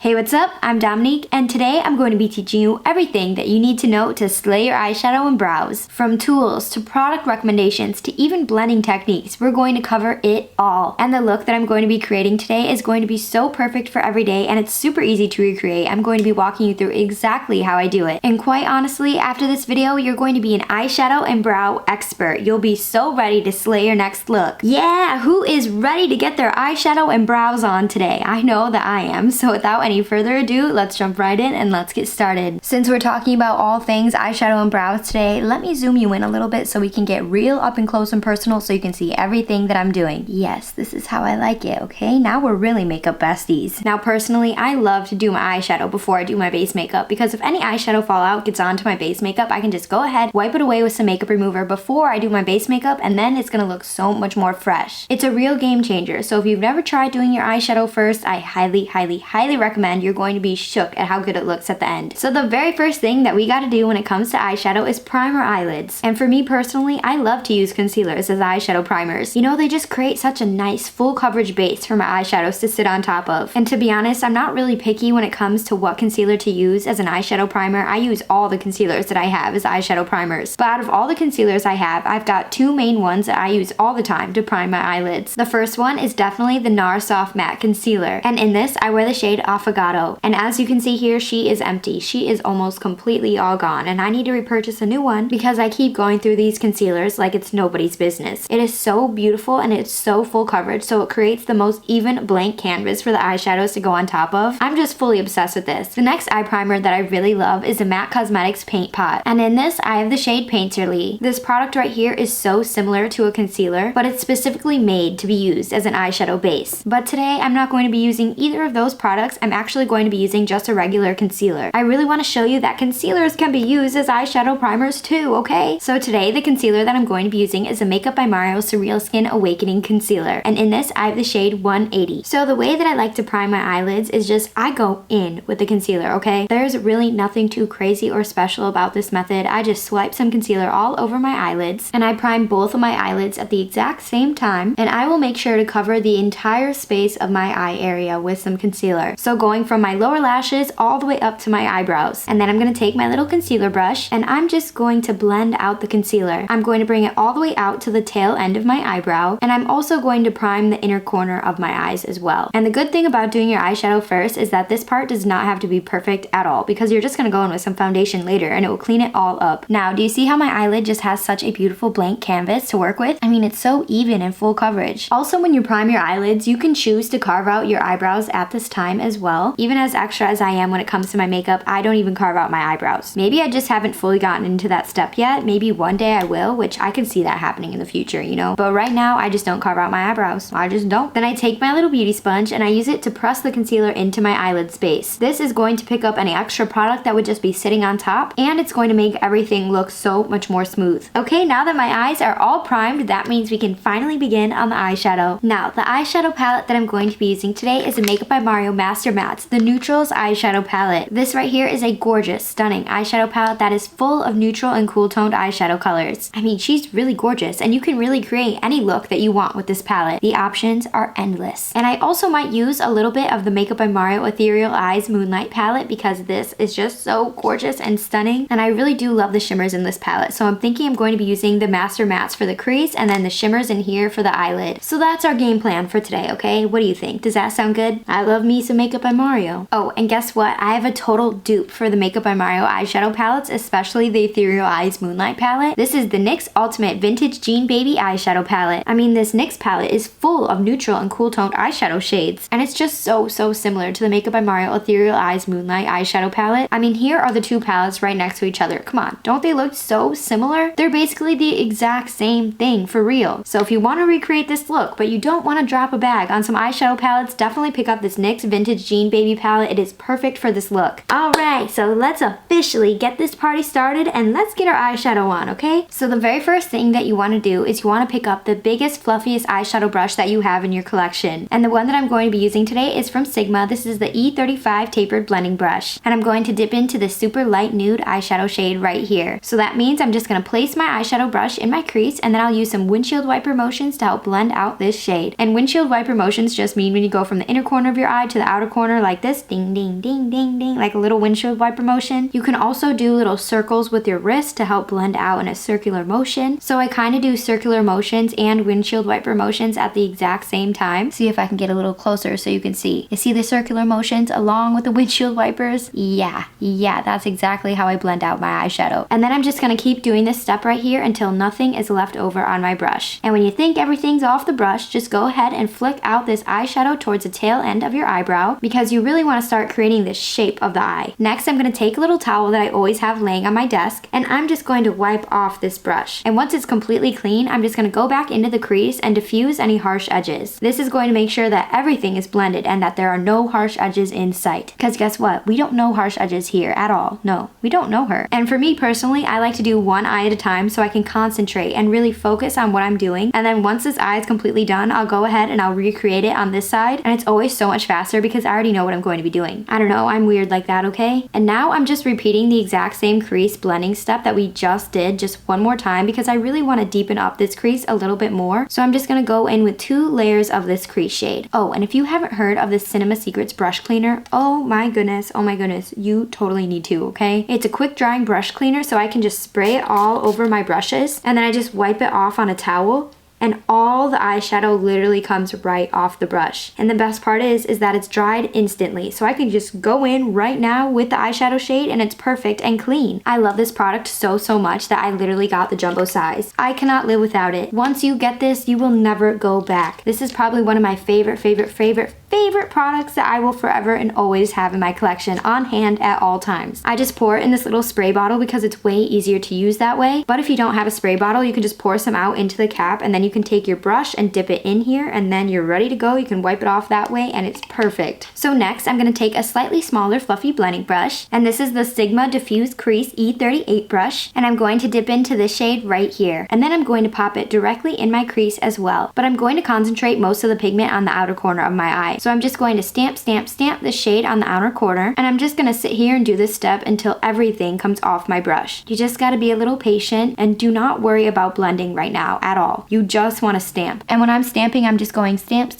Hey, what's up? I'm Dominique, and today I'm going to be teaching you everything that you need to know to slay your eyeshadow and brows. From tools to product recommendations to even blending techniques, we're going to cover it all. And the look that I'm going to be creating today is going to be so perfect for every day, and it's super easy to recreate. I'm going to be walking you through exactly how I do it. And quite honestly, after this video, you're going to be an eyeshadow and brow expert. You'll be so ready to slay your next look. Yeah, who is ready to get their eyeshadow and brows on today? I know that I am, so without any further ado, let's jump right in and let's get started. Since we're talking about all things eyeshadow and brows today, let me zoom you in a little bit so we can get real up and close and personal so you can see everything that I'm doing. Yes, this is how I like it, okay? Now we're really makeup besties. Now personally, I love to do my eyeshadow before I do my base makeup because if any eyeshadow fallout gets onto my base makeup, I can just go ahead, wipe it away with some makeup remover before I do my base makeup, and then it's gonna look so much more fresh. It's a real game changer, so if you've never tried doing your eyeshadow first, I highly recommend. You're going to be shook at how good it looks at the end. So the very first thing that we gotta do when it comes to eyeshadow is prime our eyelids. And for me personally, I love to use concealers as eyeshadow primers. You know, they just create such a nice full coverage base for my eyeshadows to sit on top of. And to be honest, I'm not really picky when it comes to what concealer to use as an eyeshadow primer. I use all the concealers that I have as eyeshadow primers. But out of all the concealers I have, I've got two main ones that I use all the time to prime my eyelids. The first one is definitely the NARS Soft Matte Concealer. And in this, I wear the shade Affogato. And as you can see here, she is empty. She is almost completely all gone, and I need to repurchase a new one because I keep going through these concealers like it's nobody's business. It is so beautiful and it's so full coverage, so it creates the most even blank canvas for the eyeshadows to go on top of. I'm just fully obsessed with this. The next eye primer that I really love is the MAC Cosmetics Paint Pot, and in this I have the shade Painterly. This product right here is so similar to a concealer, but it's specifically made to be used as an eyeshadow base. But today I'm not going to be using either of those products. I'm actually going to be using just a regular concealer. I really want to show you that concealers can be used as eyeshadow primers too, okay? So today the concealer that I'm going to be using is a Makeup by Mario SurrealSkin Awakening Concealer, and in this I have the shade 180. So the way that I like to prime my eyelids is just I go in with the concealer, okay? There's really nothing too crazy or special about this method. I just swipe some concealer all over my eyelids and I prime both of my eyelids at the exact same time, and I will make sure to cover the entire space of my eye area with some concealer. So going from my lower lashes all the way up to my eyebrows. And then I'm going to take my little concealer brush and I'm just going to blend out the concealer. I'm going to bring it all the way out to the tail end of my eyebrow, and I'm also going to prime the inner corner of my eyes as well. And the good thing about doing your eyeshadow first is that this part does not have to be perfect at all because you're just going to go in with some foundation later and it will clean it all up. Now, do you see how my eyelid just has such a beautiful blank canvas to work with? I mean, it's so even and full coverage. Also, when you prime your eyelids, you can choose to carve out your eyebrows at this time as well. Even as extra as I am when it comes to my makeup, I don't even carve out my eyebrows. Maybe I just haven't fully gotten into that step yet. Maybe one day I will, which I can see that happening in the future, you know? But right now, I just don't carve out my eyebrows. I just don't. Then I take my little beauty sponge and I use it to press the concealer into my eyelid space. This is going to pick up any extra product that would just be sitting on top, and it's going to make everything look so much more smooth. Okay, now that my eyes are all primed, that means we can finally begin on the eyeshadow. Now, the eyeshadow palette that I'm going to be using today is a Makeup by Mario Master Mattes, the Neutrals eyeshadow palette. This right here is a gorgeous, stunning eyeshadow palette that is full of neutral and cool toned eyeshadow colors. I mean, she's really gorgeous, and you can really create any look that you want with this palette. The options are endless. And I also might use a little bit of the Makeup by Mario Ethereal Eyes Moonlight palette because this is just so gorgeous and stunning, and I really do love the shimmers in this palette. So I'm thinking I'm going to be using the Master Mattes for the crease and then the shimmers in here for the eyelid. So that's our game plan for today, okay? What do you think? Does that sound good? I love me some Makeup by Mario. Oh, and guess what? I have a total dupe for the Makeup by Mario eyeshadow palettes, especially the Ethereal Eyes Moonlight palette. This is the NYX Ultimate Vintage Jean Baby eyeshadow palette. I mean, this NYX palette is full of neutral and cool toned eyeshadow shades, and it's just so similar to the Makeup by Mario Ethereal Eyes Moonlight eyeshadow palette. I mean, here are the two palettes right next to each other. Come on, don't they look so similar? They're basically the exact same thing for real. So if you want to recreate this look, but you don't want to drop a bag on some eyeshadow palettes, definitely pick up this NYX Vintage Jean Baby palette. It is perfect for this look. Alright, so let's officially get this party started and let's get our eyeshadow on, okay? So the very first thing that you want to do is you want to pick up the biggest, fluffiest eyeshadow brush that you have in your collection. And the one that I'm going to be using today is from Sigma. This is the E35 Tapered Blending Brush. And I'm going to dip into the super light nude eyeshadow shade right here. So that means I'm just going to place my eyeshadow brush in my crease, and then I'll use some windshield wiper motions to help blend out this shade. And windshield wiper motions just mean when you go from the inner corner of your eye to the outer corner corner like this, ding, ding, ding, ding, ding, like a little windshield wiper motion. You can also do little circles with your wrist to help blend out in a circular motion. So I kind of do circular motions and windshield wiper motions at the exact same time. See if I can get a little closer so you can see. You see the circular motions along with the windshield wipers? Yeah, that's exactly how I blend out my eyeshadow. And then I'm just gonna keep doing this step right here until nothing is left over on my brush. And when you think everything's off the brush, just go ahead and flick out this eyeshadow towards the tail end of your eyebrow because you really want to start creating this shape of the eye. Next, I'm going to take a little towel that I always have laying on my desk, and I'm just going to wipe off this brush. And once it's completely clean, I'm just going to go back into the crease and diffuse any harsh edges. This is going to make sure that everything is blended and that there are no harsh edges in sight. Because guess what? We don't know harsh edges here at all. No, we don't know her. And for me personally, I like to do one eye at a time so I can concentrate and really focus on what I'm doing. And then once this eye is completely done, I'll go ahead and I'll recreate it on this side. And it's always so much faster because I already know what I'm going to be doing. I don't know, I'm weird like that, okay? And now I'm just repeating the exact same crease blending step that we just did just one more time because I really want to deepen up this crease a little bit more. So I'm just going to go in with 2 layers of this crease shade. Oh, and if you haven't heard of this Cinema Secrets brush cleaner, oh my goodness, you totally need to, okay? It's a quick drying brush cleaner so I can just spray it all over my brushes and then I just wipe it off on a towel. And all the eyeshadow literally comes right off the brush. And the best part is that it's dried instantly. So I can just go in right now with the eyeshadow shade and it's perfect and clean. I love this product so much that I literally got the jumbo size. I cannot live without it. Once you get this, you will never go back. This is probably one of my favorite products that I will forever and always have in my collection on hand at all times. I just pour it in this little spray bottle because it's way easier to use that way. But if you don't have a spray bottle, you can just pour some out into the cap and then you can take your brush and dip it in here and then you're ready to go. You can wipe it off that way and it's perfect. So next I'm going to take a slightly smaller fluffy blending brush and this is the Sigma Diffuse Crease E38 brush and I'm going to dip into this shade right here and then I'm going to pop it directly in my crease as well. But I'm going to concentrate most of the pigment on the outer corner of my eye. So I'm just going to stamp the shade on the outer corner and I'm just going to sit here and do this step until everything comes off my brush. You just got to be a little patient and do not worry about blending right now at all. You just want to stamp. And when I'm stamping, I'm just going stamp,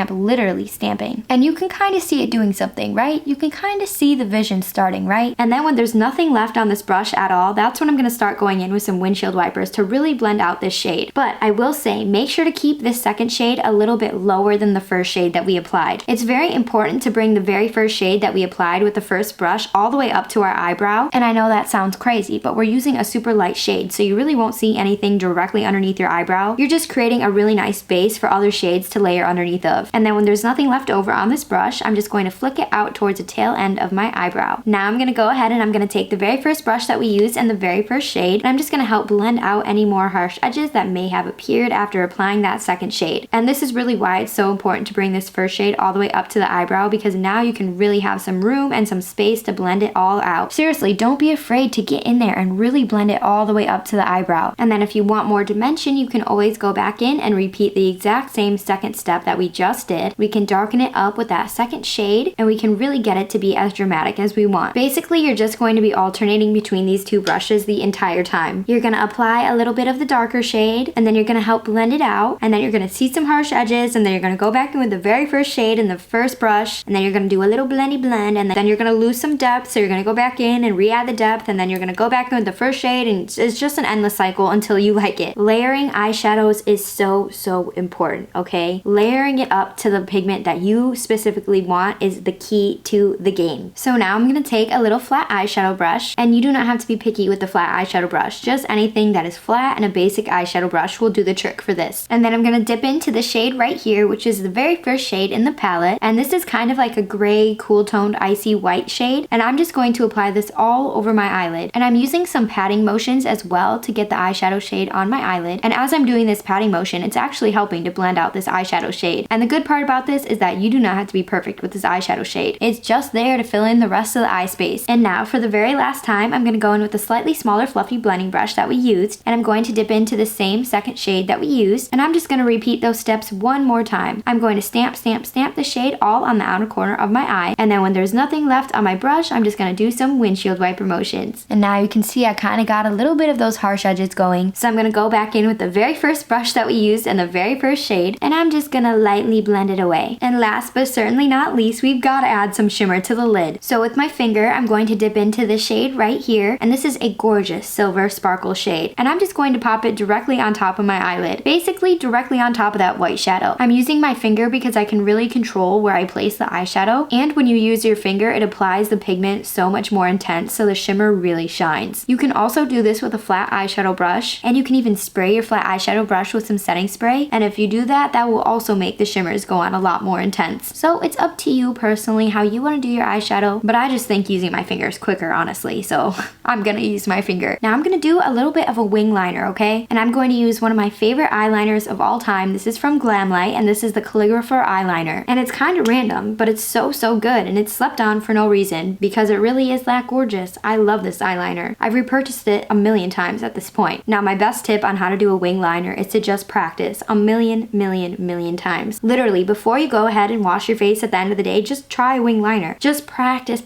literally stamping. And you can kind of see it doing something, right? You can kind of see the vision starting, right? And then when there's nothing left on this brush at all, that's when I'm going to start going in with some windshield wipers to really blend out this shade. But I will say, make sure to keep this second shade a little bit lower than the first shade that we applied. It's very important to bring the very first shade that we applied with the first brush all the way up to our eyebrow. And I know that sounds crazy, but we're using a super light shade, so you really won't see anything directly underneath your eyebrow. You're just creating a really nice base for other shades to layer underneath of. And then when there's nothing left over on this brush, I'm just going to flick it out towards the tail end of my eyebrow. Now I'm going to go ahead and I'm going to take the very first brush that we used and the very first shade, and I'm just going to help blend out any more harsh edges that may have appeared after applying that second shade. And this is really why it's so important to bring this first shade all the way up to the eyebrow, because now you can really have some room and some space to blend it all out. Seriously, don't be afraid to get in there and really blend it all the way up to the eyebrow. And then if you want more dimension, you can always go back in and repeat the exact same second step that we just did. We can darken it up with that second shade and we can really get it to be as dramatic as we want. Basically, you're just going to be alternating between these two brushes the entire time. You're going to apply a little bit of the darker shade and then you're going to help blend it out, and then you're going to see some harsh edges, and then you're going to go back in with the very first shade in the first brush, and then you're going to do a little blendy blend, and then you're going to lose some depth, so you're going to go back in and re-add the depth, and then you're going to go back in with the first shade, and it's just an endless cycle until you like it. Layering eyeshadows is so important, okay? Layering it up to the pigment that you specifically want is the key to the game. So now I'm going to take a little flat eyeshadow brush, and you do not have to be picky with the flat eyeshadow brush. Just anything that is flat and a basic eyeshadow brush will do the trick for this. And then I'm going to dip into the shade right here, which is the very first shade in the palette, and this is kind of like a gray, cool toned, icy white shade, and I'm just going to apply this all over my eyelid. And I'm using some patting motions as well to get the eyeshadow shade on my eyelid, and as I'm doing this patting motion, it's actually helping to blend out this eyeshadow shade. And the good part about this is that you do not have to be perfect with this eyeshadow shade. It's just there to fill in the rest of the eye space. And now for the very last time, I'm going to go in with a slightly smaller fluffy blending brush that we used, and I'm going to dip into the same second shade that we used, and I'm just going to repeat those steps one more time. I'm going to stamp, camp the shade all on the outer corner of my eye. And then when there's nothing left on my brush, I'm just gonna do some windshield wiper motions. And now you can see I kind of got a little bit of those harsh edges going. So I'm gonna go back in with the very first brush that we used and the very first shade, and I'm just gonna lightly blend it away. And last but certainly not least, we've gotta add some shimmer to the lid. So with my finger, I'm going to dip into the shade right here, and this is a gorgeous silver sparkle shade. And I'm just going to pop it directly on top of my eyelid, basically directly on top of that white shadow. I'm using my finger because I can really control where I place the eyeshadow, and when you use your finger, it applies the pigment so much more intense, so the shimmer really shines. You can also do this with a flat eyeshadow brush, and you can even spray your flat eyeshadow brush with some setting spray, and if you do that, that will also make the shimmers go on a lot more intense. So it's up to you personally how you want to do your eyeshadow, but I just think using my finger is quicker, honestly, so I'm gonna use my finger. Now I'm gonna do a little bit of a wing liner, okay? And I'm going to use one of my favorite eyeliners of all time. This is from Glamlight, and this is the Calligrapher eyeliner. And it's kind of random, but it's so good, and it's slept on for no reason because it really is that gorgeous. I love this eyeliner. I've repurchased it a million times at this point. Now my best tip on how to do a wing liner is to just practice a million times. Literally, before you go ahead and wash your face at the end of the day, just try a wing liner. Just practice,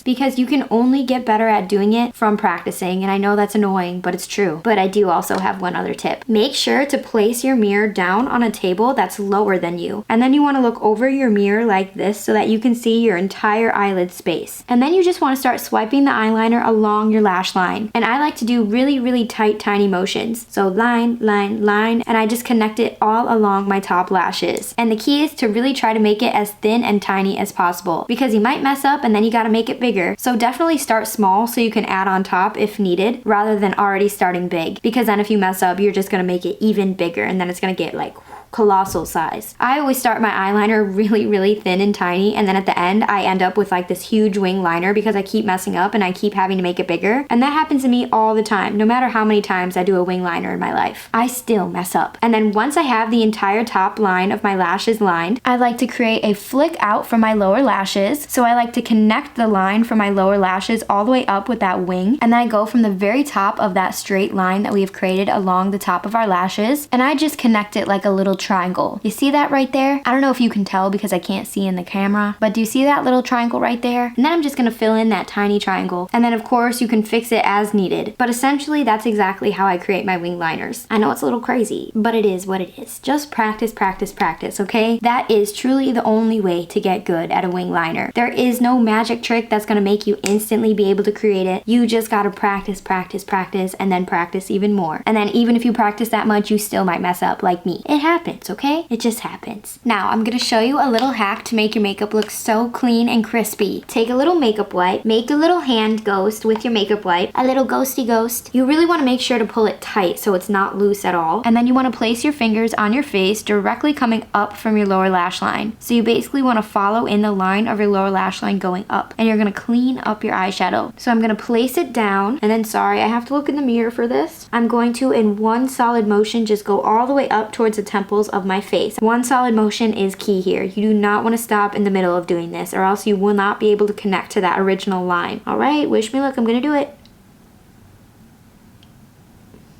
because you can only get better at doing it from practicing, and I know that's annoying, but it's true. But I do also have one other tip. Make sure to place your mirror down on a table that's lower than you, and then you want to look over your mirror like this so that you can see your entire eyelid space. And then you just want to start swiping the eyeliner along your lash line. And I like to do really tight, tiny motions. So line, and I just connect it all along my top lashes. And the key is to really try to make it as thin and tiny as possible, because you might mess up and then you gotta make it bigger. So definitely start small so you can add on top if needed, rather than already starting big, because then if you mess up, you're just gonna make it even bigger, and then it's gonna get like colossal size. I always start my eyeliner really thin and tiny, and then at the end I end up with like this huge wing liner because I keep messing up and I keep having to make it bigger. And that happens to me all the time. No matter how many times I do a wing liner in my life, I still mess up. And then once I have the entire top line of my lashes lined, I like to create a flick out from my lower lashes. So I like to connect the line from my lower lashes all the way up with that wing, and then I go from the very top of that straight line that we have created along the top of our lashes, and I just connect it like a little triangle. You see that right there? I don't know if you can tell because I can't see in the camera, but do you see that little triangle right there? And then I'm just gonna fill in that tiny triangle, and then of course you can fix it as needed. But essentially that's exactly how I create my wing liners. I know it's a little crazy, but it is what it is. Just practice, okay? That is truly the only way to get good at a wing liner. There is no magic trick that's gonna make you instantly be able to create it. You just gotta practice, and then practice even more. And then even if you practice that much, you still might mess up like me. It happens, okay? It just happens. Now, I'm gonna show you a little hack to make your makeup look so clean and crispy. Take a little makeup wipe, make a little hand ghost with your makeup wipe, a little ghosty ghost. You really wanna make sure to pull it tight so it's not loose at all. And then you wanna place your fingers on your face directly coming up from your lower lash line. So you basically wanna follow in the line of your lower lash line going up, and you're gonna clean up your eyeshadow. So I'm gonna place it down, and then sorry, I have to look in the mirror for this. I'm going to, in one solid motion, just go all the way up towards the temples of my face. One solid motion is key here. You do not want to stop in the middle of doing this, or else you will not be able to connect to that original line. All right, wish me luck. I'm gonna do it.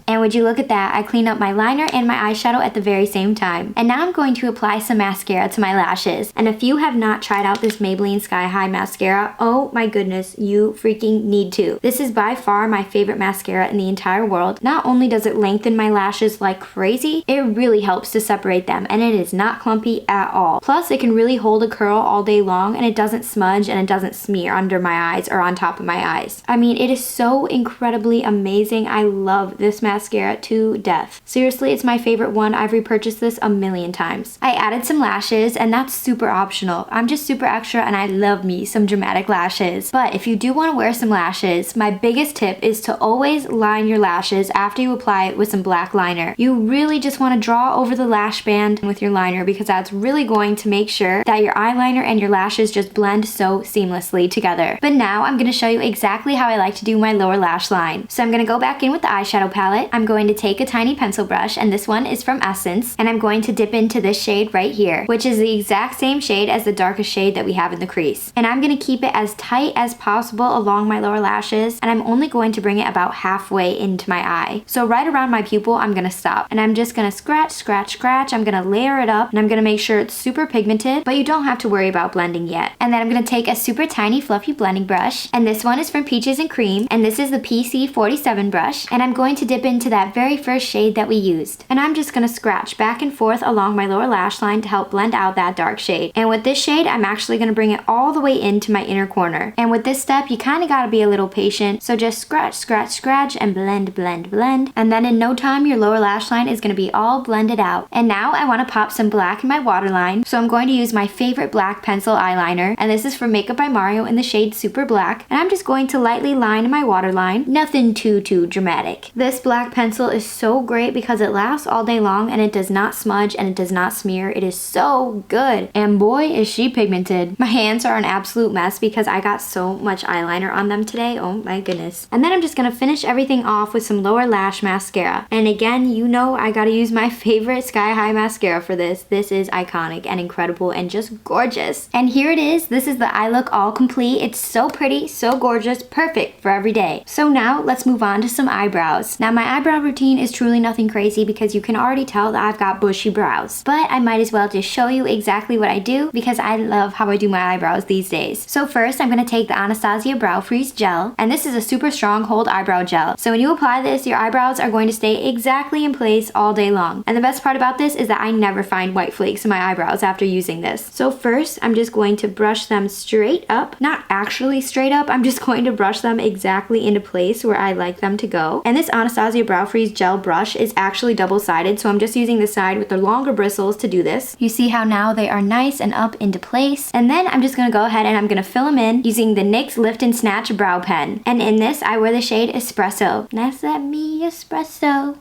And would you look at that, I cleaned up my liner and my eyeshadow at the very same time. And now I'm going to apply some mascara to my lashes. And if you have not tried out this Maybelline Sky High mascara, oh my goodness, you freaking need to. This is by far my favorite mascara in the entire world. Not only does it lengthen my lashes like crazy, it really helps to separate them, and it is not clumpy at all. Plus, it can really hold a curl all day long, and it doesn't smudge and it doesn't smear under my eyes or on top of my eyes. I mean, it is so incredibly amazing. I love this mascara to death. Seriously, it's my favorite one. I've repurchased this a million times. I added some lashes, and that's super optional. I'm just super extra, and I love me some dramatic lashes. But if you do want to wear some lashes, my biggest tip is to always line your lashes after you apply it with some black liner. You really just want to draw over the lash band with your liner, because that's really going to make sure that your eyeliner and your lashes just blend so seamlessly together. But now I'm going to show you exactly how I like to do my lower lash line. So I'm going to go back in with the eyeshadow palette. I'm I'm going to take a tiny pencil brush, and this one is from Essence, and I'm going to dip into this shade right here, which is the exact same shade as the darkest shade that we have in the crease. And I'm going to keep it as tight as possible along my lower lashes, and I'm only going to bring it about halfway into my eye. So right around my pupil, I'm going to stop, and I'm just going to scratch, scratch, scratch. I'm going to layer it up, and I'm going to make sure it's super pigmented, but you don't have to worry about blending yet. And then I'm going to take a super tiny fluffy blending brush, and this one is from Peaches and Cream, and this is the PC47 brush, and I'm going to dip into that very first shade that we used. And I'm just going to scratch back and forth along my lower lash line to help blend out that dark shade. And with this shade, I'm actually going to bring it all the way into my inner corner. And with this step, you kind of got to be a little patient, so just scratch, scratch, scratch, and blend, blend, blend. And then in no time, your lower lash line is going to be all blended out. And now I want to pop some black in my waterline, so I'm going to use my favorite black pencil eyeliner, and this is from Makeup by Mario in the shade Super Black, and I'm just going to lightly line my waterline. Nothing too dramatic. This black pencil is so great because it lasts all day long, and it does not smudge, and it does not smear. It is so good, and boy is she pigmented. My hands are an absolute mess because I got so much eyeliner on them today. Oh my goodness. And then I'm just gonna finish everything off with some lower lash mascara, and again, you know I gotta use my favorite Sky High mascara for this. This is iconic and incredible and just gorgeous. And here it is. This is the eye look all complete. It's so pretty, so gorgeous, perfect for every day. So now let's move on to some eyebrows. Now my eyebrow routine is truly nothing crazy because you can already tell that I've got bushy brows, but I might as well just show you exactly what I do because I love how I do my eyebrows these days. So first I'm going to take the Anastasia Brow Freeze Gel, and this is a super strong hold eyebrow gel. So when you apply this, your eyebrows are going to stay exactly in place all day long. And the best part about this is that I never find white flakes in my eyebrows after using this. So first I'm just going to brush them straight up, not actually straight up, I'm just going to brush them exactly into place where I like them to go. And this Anastasia Brow Freeze Gel brush is actually double-sided, so I'm just using the side with the longer bristles to do this. You see how now they are nice and up into place. And then I'm just gonna go ahead and I'm gonna fill them in using the NYX Lift and Snatch Brow Pen. And in this, I wear the shade Espresso. That's that me espresso.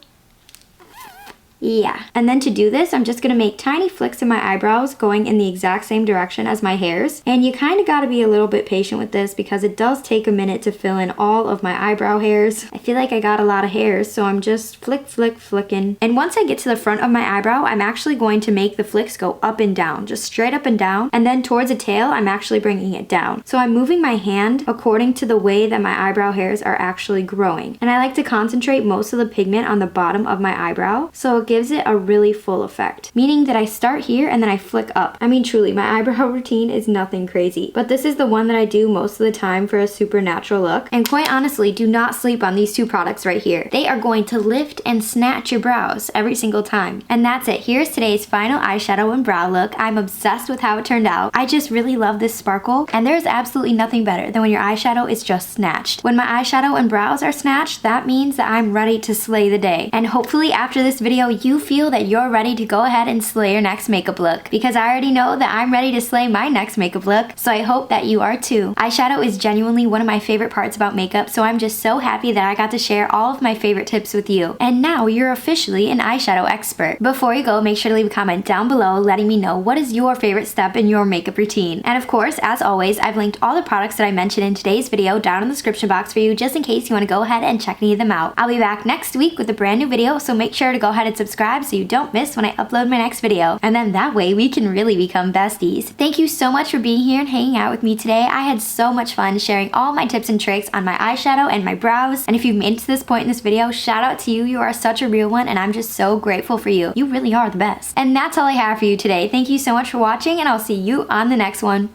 Yeah. And then to do this, I'm just gonna make tiny flicks in my eyebrows going in the exact same direction as my hairs. And you kind of gotta be a little bit patient with this because it does take a minute to fill in all of my eyebrow hairs. I feel like I got a lot of hairs, so I'm just flicking. And once I get to the front of my eyebrow, I'm actually going to make the flicks go up and down, just straight up and down. And then towards the tail, I'm actually bringing it down. So I'm moving my hand according to the way that my eyebrow hairs are actually growing. And I like to concentrate most of the pigment on the bottom of my eyebrow, so it gives it a really full effect, meaning that I start here and then I flick up. I mean, truly, my eyebrow routine is nothing crazy, but this is the one that I do most of the time for a super natural look. And quite honestly, do not sleep on these two products right here. They are going to lift and snatch your brows every single time. And that's it. Here's today's final eyeshadow and brow look. I'm obsessed with how it turned out. I just really love this sparkle, and there's absolutely nothing better than when your eyeshadow is just snatched. When my eyeshadow and brows are snatched, that means that I'm ready to slay the day. And hopefully after this video, you feel that you're ready to go ahead and slay your next makeup look, because I already know that I'm ready to slay my next makeup look, so I hope that you are too. Eyeshadow is genuinely one of my favorite parts about makeup, so I'm just so happy that I got to share all of my favorite tips with you. And now you're officially an eyeshadow expert. Before you go, make sure to leave a comment down below letting me know what is your favorite step in your makeup routine. And of course, as always, I've linked all the products that I mentioned in today's video down in the description box for you, just in case you want to go ahead and check any of them out. I'll be back next week with a brand new video, so make sure to go ahead and subscribe so you don't miss when I upload my next video. And then that way we can really become besties. Thank you so much for being here and hanging out with me today. I had so much fun sharing all my tips and tricks on my eyeshadow and my brows. And if you've made it to this point in this video, shout out to you. You are such a real one, and I'm just so grateful for you. You really are the best. And that's all I have for you today. Thank you so much for watching, and I'll see you on the next one.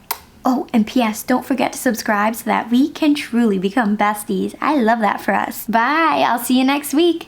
Oh, and P.S. don't forget to subscribe so that we can truly become besties. I love that for us. Bye! I'll see you next week.